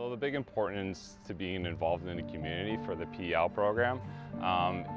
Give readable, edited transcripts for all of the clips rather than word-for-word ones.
So the big importance to being involved in the community for the PEL program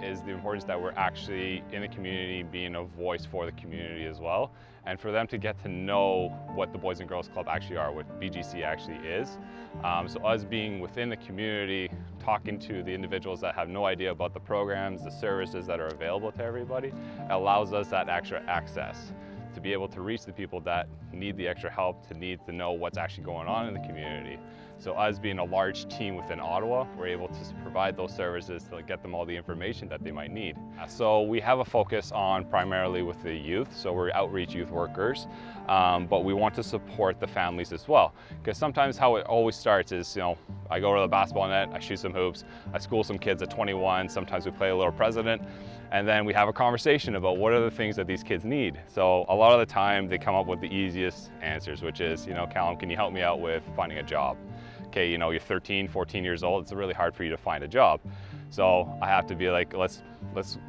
is the importance that we're actually in the community, being a voice for the community as well, and for them to get to know what the Boys and Girls Club actually are, what BGC actually is. So us being within the community, talking to the individuals that have no idea about the programs, the services that are available to everybody, allows us that extra access to be able to reach the people that need the extra help, to need to know what's actually going on in the community. So us being a large team within Ottawa, we're able to provide those services to get them all the information that they might need. So we have a focus on primarily with the youth, so we're outreach youth workers, but we want to support the families as well. Because sometimes how it always starts is, I go to the basketball net, I shoot some hoops, I school some kids at 21, sometimes we play a little president, and then we have a conversation about what are the things that these kids need. So a lot of the time they come up with the easiest answers, which is, Callum, can you help me out with finding a job? Okay, you're 13, 14 years old, it's really hard for you to find a job. So I have to be like, let's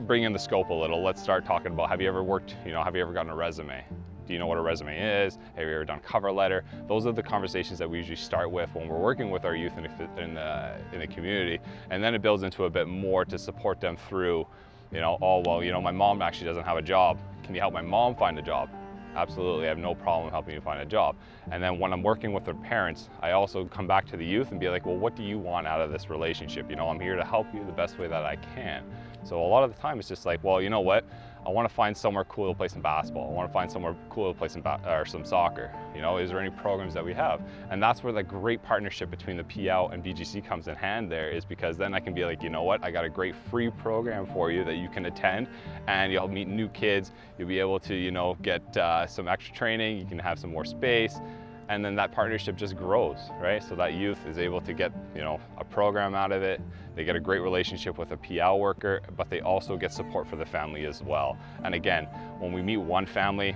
bring in the scope a little. Let's start talking about, have you ever worked, have you ever gotten a resume? Do you know what a resume is? Have you ever done a cover letter? Those are the conversations that we usually start with when we're working with our youth in the community. And then it builds into a bit more to support them through, my mom actually doesn't have a job. Can you help my mom find a job? Absolutely, I have no problem helping you find a job. And then when I'm working with their parents, I also come back to the youth and be like, well, what do you want out of this relationship? I'm here to help you the best way that I can. So a lot of the time it's just like, well, you know what? I want to find somewhere cool to play some basketball. I want to find somewhere cool to play some soccer. Is there any programs that we have? And that's where the great partnership between the PL and BGC comes in hand there, is because then I can be like, you know what? I got a great free program for you that you can attend, and you'll meet new kids. You'll be able to, get some extra training. You can have some more space. And then that partnership just grows, right? So that youth is able to get, a program out of it. They get a great relationship with a PL worker, but they also get support for the family as well. And again, when we meet one family,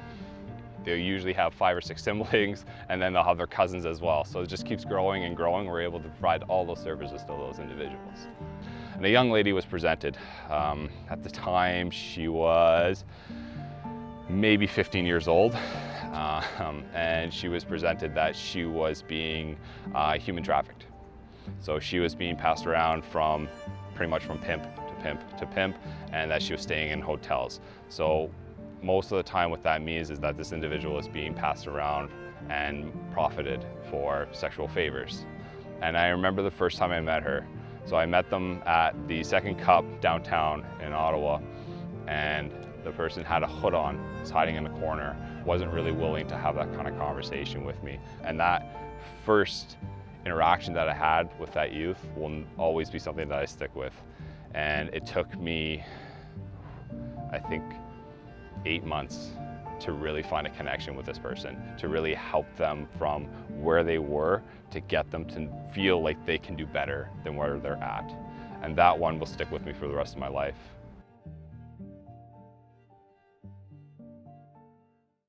they usually have 5 or 6 siblings, and then they'll have their cousins as well. So it just keeps growing and growing. We're able to provide all those services to those individuals. And a young lady was presented. At the time, she was maybe 15 years old. And she was presented that she was being human trafficked. So she was being passed around pretty much from pimp to pimp to pimp, and that she was staying in hotels. So most of the time what that means is that this individual is being passed around and profited for sexual favors. And I remember the first time I met her. So I met them at the Second Cup downtown in Ottawa, and the person had a hood on, was hiding in the corner, wasn't really willing to have that kind of conversation with me. And that first interaction that I had with that youth will always be something that I stick with. And it took me, I think, 8 months to really find a connection with this person, to really help them from where they were, to get them to feel like they can do better than where they're at. And that one will stick with me for the rest of my life.